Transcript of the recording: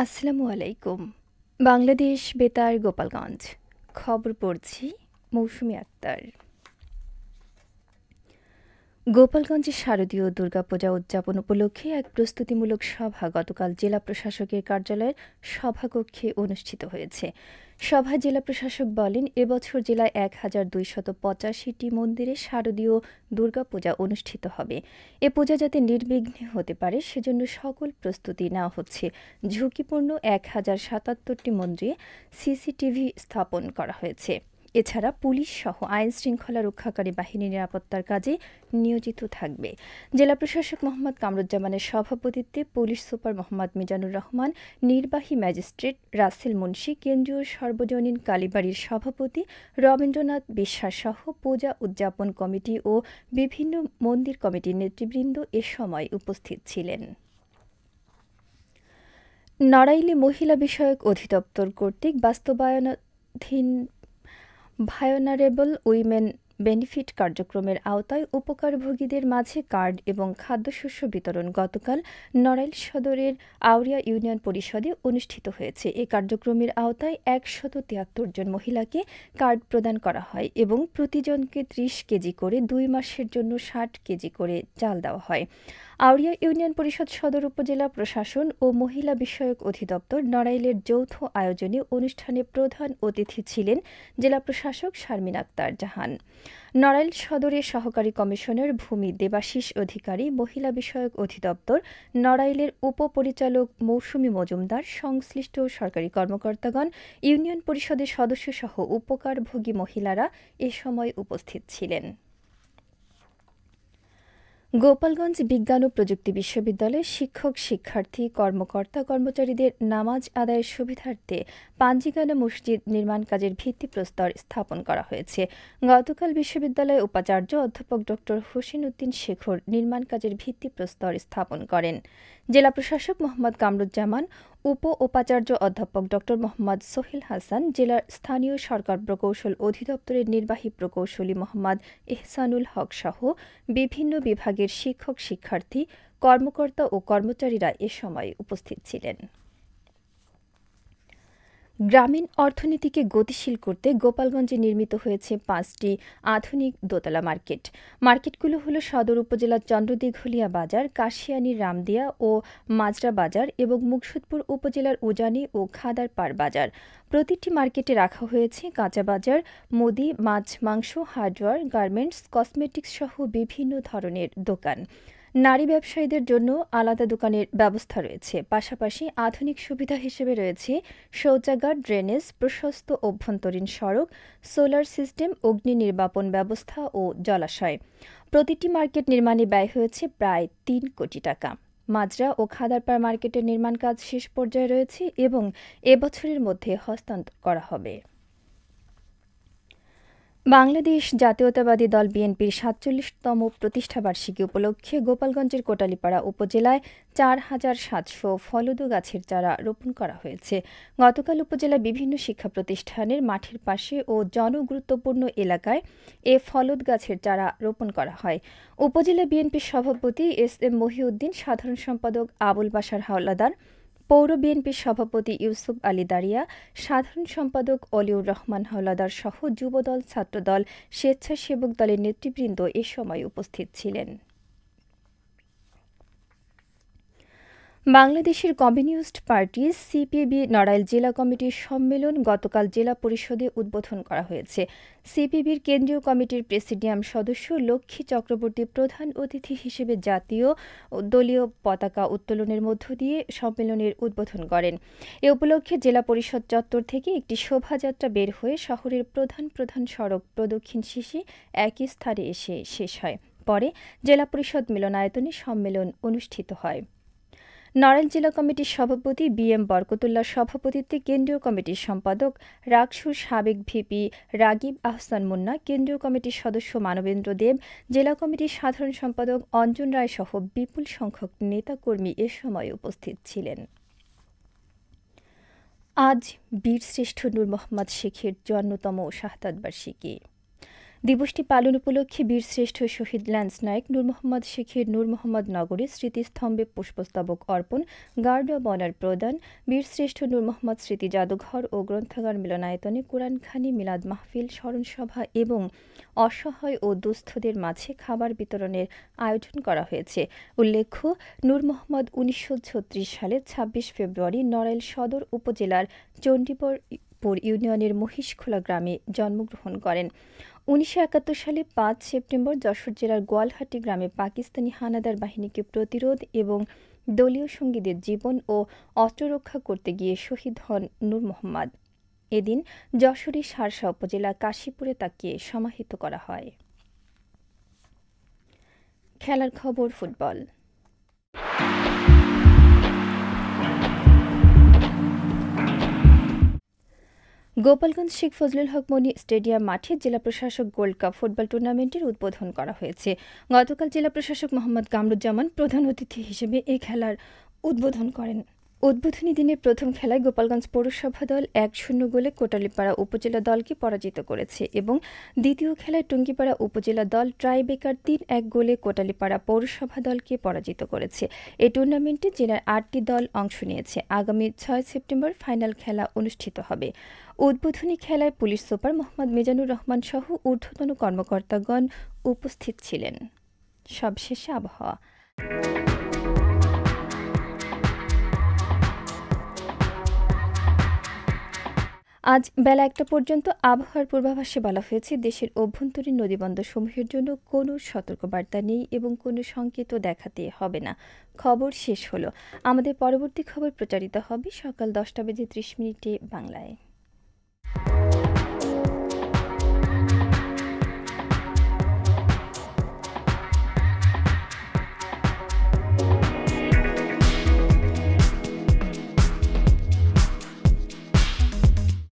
আসসালামু আলাইকুম। বাংলাদেশ বেতার গোপালগঞ্জ। খবর পড়ছি মৌসুমী আক্তার। গোপালগঞ্জে শারদীয় দুর্গাপূজা উদযাপন উপলক্ষে এক প্রস্তুতিমূলক সভা গতকাল জেলা প্রশাসকের কার্যালয়ের সভাকক্ষে অনুষ্ঠিত হয়েছে। সভায় জেলা প্রশাসক বলেন, এবছর জেলায় ১,২৮৫টি মন্দিরে শারদীয় দুর্গাপূজা অনুষ্ঠিত হবে। এ পূজা যাতে নির্বিঘ্নে হতে পারে সেজন্য সকল প্রস্তুতি নেওয়া হচ্ছে। ঝুঁকিপূর্ণ ১,০৭৭টি মন্দিরে সিসিটিভি স্থাপন করা হয়েছে। এছাড়া পুলিশ সহ আইন শৃঙ্খলা রক্ষাকারী বাহিনী নিরাপত্তার কাজে নিয়োজিত থাকবে। জেলা প্রশাসক মোহাম্মদ কামরুজ্জামানের সভাপতিত্বে পুলিশ সুপার মোহাম্মদ মিজানুর রহমান, নির্বাহী ম্যাজিস্ট্রেট রাসেল মুন্সি, কেন্দ্রীয় সর্বজনীন কালীবাড়ির সভাপতি রবীন্দ্রনাথ বিশ্বাস সহ পূজা উদযাপন কমিটি ও বিভিন্ন মন্দির কমিটির নেতৃবৃন্দ এ সময় উপস্থিত ছিলেন। নড়াইলে মহিলা বিষয়ক অধিদপ্তর কর্তৃক বাস্তবায়নাধীন ভায়োনারেবল উইমেন বেনিফিট কার্যক্রমের আওতায় উপকারভোগীদের মাঝে কার্ড এবং খাদ্যশস্য বিতরণ গতকাল নড়াইল সদরের আউরিয়া ইউনিয়ন পরিষদে অনুষ্ঠিত হয়েছে। এই কার্যক্রমের আওতায় ১৭৩ জন মহিলাকে কার্ড প্রদান করা হয় এবং প্রতিজনকে ৩০ কেজি করে ২ মাসের জন্য ৬০ কেজি করে চাল দেওয়া হয়। আউরিয়া ইউনিয়ন পরিষদ সদর উপজেলা প্রশাসন ও মহিলা বিষয়ক অধিদপ্তর নড়াইলের যৌথ আয়োজনে অনুষ্ঠানে প্রধান অতিথি ছিলেন জেলা প্রশাসক শারমিন আক্তার জাহান। নড়াইল সদরের সহকারী কমিশনার ভূমি দেবাশিস অধিকারী, মহিলা বিষয়ক অধিদপ্তর নড়াইলের উপপরিচালক মৌসুমী মজুমদার, সংশ্লিষ্ট সরকারি কর্মকর্তাগণ, ইউনিয়ন পরিষদের সদস্যসহ উপকারভোগী মহিলারা এ সময় উপস্থিত ছিলেন। গোপালগঞ্জ বিজ্ঞান ও প্রযুক্তি বিশ্ববিদ্যালয়ের শিক্ষক শিক্ষার্থী কর্মকর্তা কর্মচারীদের নামাজ আদায়ের সুবিধার্থে পাঞ্জিগানা মসজিদ নির্মাণ কাজের ভিত্তিপ্রস্তর স্থাপন করা হয়েছে। গতকাল বিশ্ববিদ্যালয়ের উপাচার্য অধ্যাপক ড হোসেন উদ্দিন শেখর নির্মাণ কাজের ভিত্তিপ্রস্তর স্থাপন করেন। জেলা প্রশাসক মোহাম্মদ কামরুজ্জামান, উপাচার্য অধ্যাপক ড মোহাম্মদ সোহেল হাসান, জেলার স্থানীয় সরকার প্রকৌশল অধিদপ্তরের নির্বাহী প্রকৌশলী মোহাম্মদ এহসানুল হক সহ বিভিন্ন বিভাগের শিক্ষক শিক্ষার্থী, কর্মকর্তা ও কর্মচারীরা এ সময় উপস্থিত ছিলেন। গ্রামীণ অর্থনীতিকে গতিশীল করতে গোপালগঞ্জে নির্মিত হয়েছে ৫টি আধুনিক দোতলা মার্কেট। মার্কেটগুলো হলো সদর উপজেলার চন্দ্রদিঘলিয়া বাজার, কাশিয়ানীর রামদিয়া ও মাজরা বাজার এবং মুকসুদপুর উপজেলার উজানি ও খাদারপাড় বাজার। প্রতিটি মার্কেটে রাখা হয়েছে কাঁচা বাজার, মুদি, মাছ, মাংস, হার্ডওয়্যার, গার্মেন্টস, কসমেটিক্স সহ বিভিন্ন ধরনের দোকান। নারী ব্যবসায়ীদের জন্য আলাদা দোকানের ব্যবস্থা রয়েছে। পাশাপাশি আধুনিক সুবিধা হিসেবে রয়েছে শৌচাগার, ড্রেনেজ, প্রশস্ত অভ্যন্তরীণ সড়ক, সোলার সিস্টেম, অগ্নি নির্বাপন ব্যবস্থা ও জলাশয়। প্রতিটি মার্কেট নির্মাণে ব্যয় হয়েছে প্রায় ৩ কোটি টাকা। মাজরা ও খাদারপাড় মার্কেটের নির্মাণ কাজ শেষ পর্যায়ে রয়েছে এবং এবছরের মধ্যে হস্তান্তর করা হবে। বাংলাদেশ জাতীয়তাবাদী দল বিএনপির ৪৭তম প্রতিষ্ঠাবার্ষিকী উপলক্ষে গোপালগঞ্জের কোটালীপাড়া উপজেলায় ৪,৭০০ ফলদ গাছের চারা রোপণ করা হয়েছে। গতকাল উপজেলার বিভিন্ন শিক্ষা প্রতিষ্ঠানের মাঠের পাশে ও জনগুরুত্বপূর্ণ এলাকায় এ ফলদ গাছের চারা রোপণ করা হয়। উপজেলা বিএনপির সভাপতি এস.এম. মহিউদ্দিন, সাধারণ সম্পাদক আবুল বাশার হাওলাদার, পৌর বিএনপির সভাপতি ইউসুফ আলী দারিয়া, সাধারণ সম্পাদক অলিউর রহমান হাওলাদার সহ যুবদল, ছাত্রদল, স্বেচ্ছাসেবক দলের নেতৃবৃন্দ এ সময় উপস্থিত ছিলেন। বাংলাদেশের কমিউনিস্ট পার্টি সিপিবি নড়াইল জেলা কমিটির সম্মেলন গতকাল জেলা পরিষদে উদ্বোধন করা হয়েছে। সিপিবির কেন্দ্রীয় কমিটির প্রেসিডিয়াম সদস্য লক্ষ্মী চক্রবর্তী প্রধান অতিথি হিসেবে জাতীয় দলীয় পতাকা উত্তোলনের মধ্য দিয়ে সম্মেলনের উদ্বোধন করেন। এ উপলক্ষে জেলা পরিষদ চত্বর থেকে একটি শোভাযাত্রা বের হয়ে শহরের প্রধান প্রধান সড়ক প্রদক্ষিণ শেষে একই স্থানে এসে শেষ হয়। পরে জেলা পরিষদ মিলনায়তনে সম্মেলন অনুষ্ঠিত হয়। নড়াইল জেলা কমিটির সভাপতি বি.এম. বরকতুল্লাহর সভাপতিত্বে কেন্দ্রীয় কমিটির সম্পাদক রাকসুর সাবেক ভিপি রাগিব আহসান মুন্না, কেন্দ্রীয় কমিটির সদস্য মানবেন্দ্র দেব, জেলা কমিটির সাধারণ সম্পাদক অঞ্জন রায় সহ বিপুল সংখ্যক নেতাকর্মী এ সময় উপস্থিত ছিলেন। আজ বীরশ্রেষ্ঠ নূর মোহাম্মদ শেখের ৫৪তম শাহাদাত বার্ষিকী। দিবসটি পালন উপলক্ষে বীরশ্রেষ্ঠ শহীদ ল্যান্স নায়েক নূর মোহাম্মদ শেখের নূর মোহাম্মদ নগরী স্মৃতিস্তম্ভে পুষ্পস্তবক অর্পণ, গার্ড অব অনার প্রদান, বীরশ্রেষ্ঠ নূর মোহাম্মদ স্মৃতি জাদুঘর ও গ্রন্থাগার মিলনায়তনে কোরআনখানি, মিলাদ মাহফিল, স্মরণসভা এবং অসহায় ও দুস্থদের মাঝে খাবার বিতরণের আয়োজন করা হয়েছে। উল্লেখ্য, নূর মোহাম্মদ ১৯৩৬ সালে ২৬ ফেব্রুয়ারি নড়াইল সদর উপজেলার চণ্ডীপুর ইউনিয়নের মহিষখোলা গ্রামে জন্মগ্রহণ করেন। ১৯৭১ সালে ৫ সেপ্টেম্বর যশোর জেলার গোয়ালহাটি গ্রামে পাকিস্তানি হানাদার বাহিনীকে প্রতিরোধ এবং দলীয় সঙ্গীদের জীবন ও অস্ত্র রক্ষা করতে গিয়ে শহীদ হন নূর মোহাম্মদ। এদিন যশোরের শার্শা উপজেলা কাশীপুরে তাকে সমাহিত করা হয়। খেলার খবর ফুটবল। গোপালগঞ্জ শেখ ফজলুল হক মনি স্টেডিয়াম মাঠে জেলা প্রশাসক গোল্ড কাপ ফুটবল টুর্নামেন্টের উদ্বোধন করা হয়েছে। গতকাল জেলা প্রশাসক মোহাম্মদ কামরুজ্জামান প্রধান অতিথি হিসেবে এই খেলার উদ্বোধন করেন। উদ্বোধনী দিনের প্রথম খেলায় গোপালগঞ্জ পৌরসভা দল ১-০ গোলে কোটালীপাড়া উপজেলা দলকে পরাজিত করেছে এবং দ্বিতীয় খেলায় টুঙ্গিপাড়া উপজেলা দল ট্রাইবেকার ৩-১ গোলে কোটালীপাড়া পৌরসভা দলকে পরাজিত করেছে। এই টুর্নামেন্টে জেলার ৮টি দল অংশ নিয়েছে। আগামী ৬ সেপ্টেম্বর ফাইনাল খেলা অনুষ্ঠিত হবে। উদ্বোধনী খেলায় পুলিশ সুপার মোহাম্মদ মিজানুর রহমান সহ ঊর্ধ্বতন কর্মকর্তাগণ উপস্থিত ছিলেন। সবশেষে আবহাওয়া। আজ বেলা ১টা পর্যন্ত আবহাওয়ার পূর্বাভাসে বলা হয়েছে, দেশের অভ্যন্তরীণ নদীবন্দরসমূহের জন্য কোনো সতর্কবার্তা নেই এবং কোনো সংকেতও দেখাতে হবে না। খবর শেষ হলো। আমাদের পরবর্তী খবর প্রচারিত হবে সকাল ১০টা বেজে ৩০ মিনিটে বাংলায়।